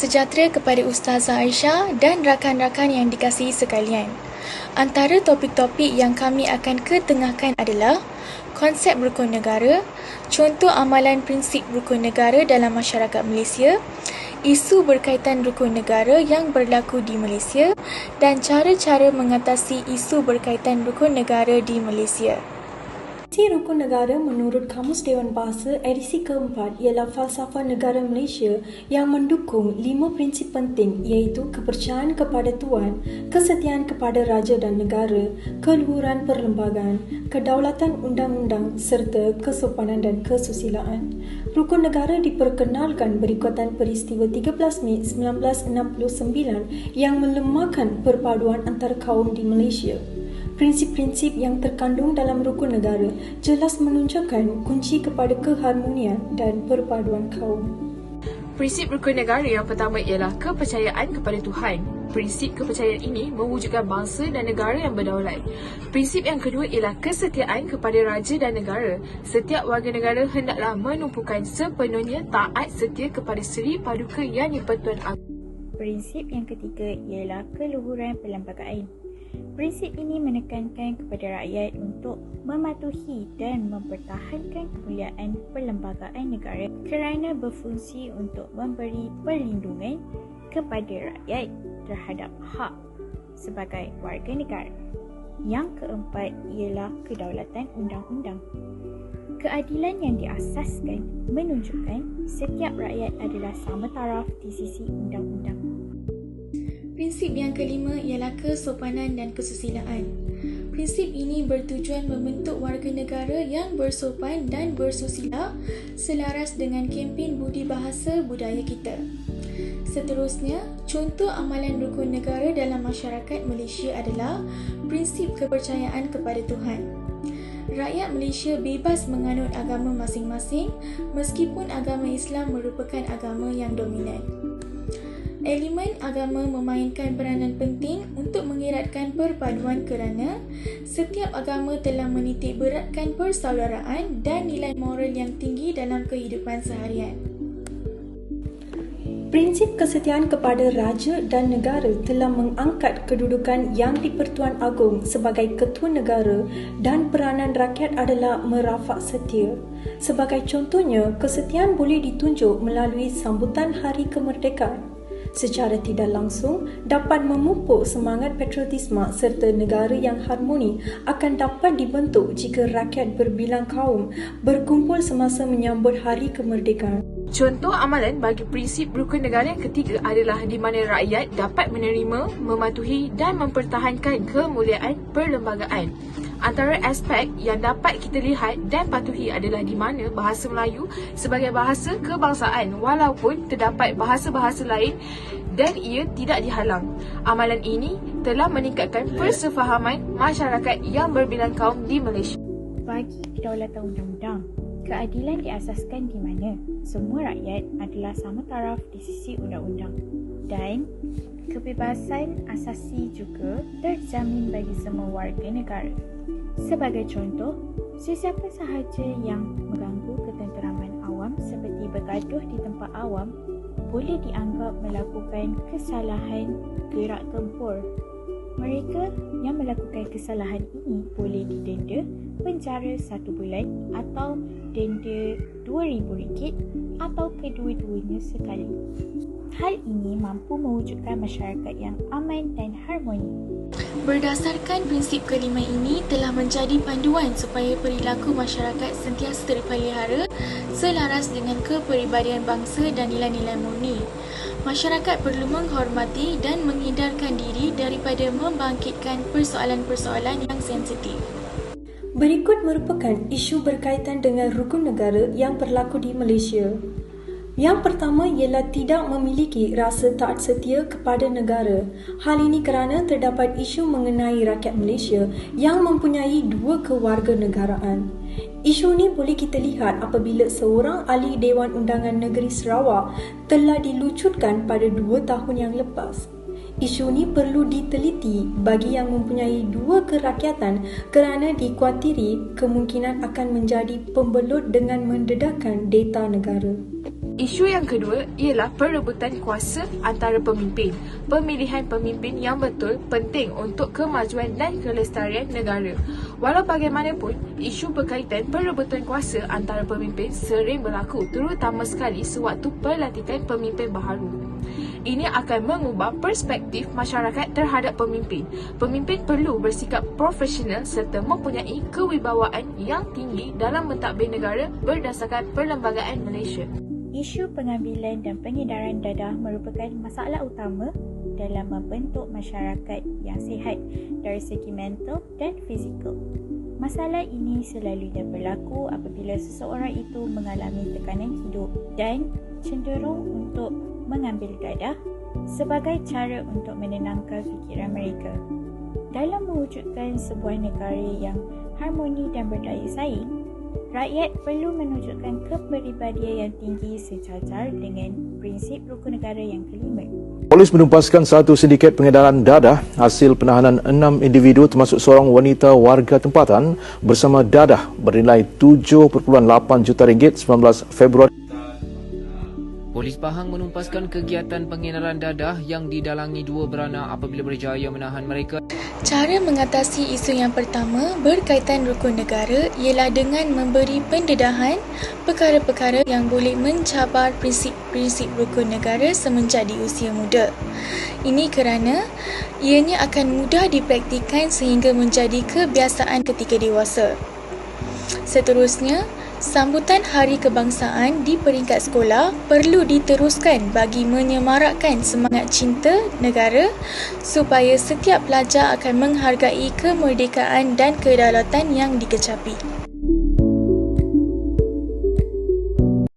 sejahtera kepada Ustazah Aisyah dan rakan-rakan yang dikasihi sekalian. Antara topik-topik yang kami akan ketengahkan adalah konsep rukun negara, contoh amalan prinsip rukun negara dalam masyarakat Malaysia, isu berkaitan rukun negara yang berlaku di Malaysia dan cara-cara mengatasi isu berkaitan rukun negara di Malaysia. Definisi rukun negara menurut Kamus Dewan Bahasa edisi keempat ialah falsafah negara Malaysia yang mendukung 5 prinsip penting iaitu kepercayaan kepada Tuan, kesetiaan kepada raja dan negara, keluhuran perlembagaan, kedaulatan undang-undang serta kesopanan dan kesusilaan. Rukun negara diperkenalkan berikutan peristiwa 13 Mei 1969 yang melemahkan perpaduan antar kaum di Malaysia. Prinsip-prinsip yang terkandung dalam rukun negara jelas menunjukkan kunci kepada keharmonian dan perpaduan kaum. Prinsip rukun negara yang pertama ialah kepercayaan kepada Tuhan. Prinsip kepercayaan ini mewujudkan bangsa dan negara yang berdaulat. Prinsip yang kedua ialah kesetiaan kepada raja dan negara. Setiap warga negara hendaklah menumpukan sepenuhnya taat setia kepada Seri Paduka Yang di-Pertuan Agong. Prinsip yang ketiga ialah keluhuran perlembagaan. Prinsip ini menekankan kepada rakyat untuk mematuhi dan mempertahankan kemuliaan perlembagaan negara kerana berfungsi untuk memberi perlindungan kepada rakyat terhadap hak sebagai warga negara. Yang keempat ialah kedaulatan undang-undang. Keadilan yang diasaskan menunjukkan setiap rakyat adalah sama taraf di sisi undang-undang. Prinsip yang kelima ialah kesopanan dan kesusilaan. Prinsip ini bertujuan membentuk warga negara yang bersopan dan bersusila selaras dengan kempen budi bahasa budaya kita. Seterusnya, contoh amalan rukun negara dalam masyarakat Malaysia adalah prinsip kepercayaan kepada Tuhan. Rakyat Malaysia bebas menganut agama masing-masing meskipun agama Islam merupakan agama yang dominan. Elemen agama memainkan peranan penting untuk mengeratkan perpaduan kerana setiap agama telah menitik beratkan persaudaraan dan nilai moral yang tinggi dalam kehidupan seharian. Prinsip kesetiaan kepada raja dan negara telah mengangkat kedudukan Yang di-Pertuan Agong sebagai ketua negara dan peranan rakyat adalah merafak setia. Sebagai contohnya, kesetiaan boleh ditunjuk melalui sambutan Hari Kemerdekaan. Secara tidak langsung dapat memupuk semangat patriotisme serta negara yang harmoni akan dapat dibentuk jika rakyat berbilang kaum berkumpul semasa menyambut Hari Kemerdekaan. Contoh amalan bagi prinsip rukun negara yang ketiga adalah di mana rakyat dapat menerima, mematuhi dan mempertahankan kemuliaan perlembagaan. Antara aspek yang dapat kita lihat dan patuhi adalah di mana bahasa Melayu sebagai bahasa kebangsaan walaupun terdapat bahasa-bahasa lain dan ia tidak dihalang. Amalan ini telah meningkatkan persefahaman masyarakat yang berbilang kaum di Malaysia. Bagi kedaulatan undang-undang, keadilan diasaskan di mana semua rakyat adalah sama taraf di sisi undang-undang dan kebebasan asasi juga terjamin bagi semua warga negara. Sebagai contoh, sesiapa sahaja yang mengganggu ketenteraman awam seperti bergaduh di tempat awam boleh dianggap melakukan kesalahan gerak tempur. Mereka yang melakukan kesalahan ini boleh didenda penjara 1 bulan atau denda RM2,000 atau kedua-duanya sekali. Hal ini mampu mewujudkan masyarakat yang aman dan harmoni. Berdasarkan prinsip kelima ini telah menjadi panduan supaya perilaku masyarakat sentiasa terpelihara selaras dengan kepribadian bangsa dan nilai-nilai murni. Masyarakat perlu menghormati dan menghindarkan diri daripada membangkitkan persoalan-persoalan yang sensitif. Berikut merupakan isu berkaitan dengan rukun negara yang berlaku di Malaysia. Yang pertama ialah tidak memiliki rasa taat setia kepada negara. Hal ini kerana terdapat isu mengenai rakyat Malaysia yang mempunyai 2 kewarganegaraan. Isu ini boleh kita lihat apabila seorang ahli Dewan Undangan Negeri Sarawak telah dilucutkan pada 2 tahun yang lepas. Isu ini perlu diteliti bagi yang mempunyai 2 kerakyatan kerana dikuatiri kemungkinan akan menjadi pembelut dengan mendedahkan data negara. Isu yang kedua ialah perebutan kuasa antara pemimpin. Pemilihan pemimpin yang betul penting untuk kemajuan dan kelestarian negara. Walau bagaimanapun, isu berkaitan perebutan kuasa antara pemimpin sering berlaku, terutama sekali sewaktu pelantikan pemimpin baharu. Ini akan mengubah perspektif masyarakat terhadap pemimpin. Pemimpin perlu bersikap profesional serta mempunyai kewibawaan yang tinggi dalam mentadbir negara berdasarkan Perlembagaan Malaysia. Isu pengambilan dan pengedaran dadah merupakan masalah utama dalam membentuk masyarakat yang sihat dari segi mental dan fizikal. Masalah ini selalunya berlaku apabila seseorang itu mengalami tekanan hidup dan cenderung untuk mengambil dadah sebagai cara untuk menenangkan fikiran mereka. Dalam mewujudkan sebuah negara yang harmoni dan berdaya saing, rakyat perlu menunjukkan kepribadian yang tinggi sejajar dengan prinsip rukun negara yang kelima. Polis menumpaskan satu sindiket pengedaran dadah hasil penahanan 6 individu termasuk seorang wanita warga tempatan bersama dadah bernilai 7.8 juta ringgit 19 Februari. Polis Pahang menumpaskan kegiatan pengedaran dadah yang didalangi dua beranak apabila berjaya menahan mereka. Cara mengatasi isu yang pertama berkaitan rukun negara ialah dengan memberi pendedahan perkara-perkara yang boleh mencabar prinsip-prinsip rukun negara semenjak di usia muda. Ini kerana ianya akan mudah dipraktikkan sehingga menjadi kebiasaan ketika dewasa. Seterusnya, sambutan Hari Kebangsaan di peringkat sekolah perlu diteruskan bagi menyemarakkan semangat cinta negara supaya setiap pelajar akan menghargai kemerdekaan dan kedaulatan yang dikecapi.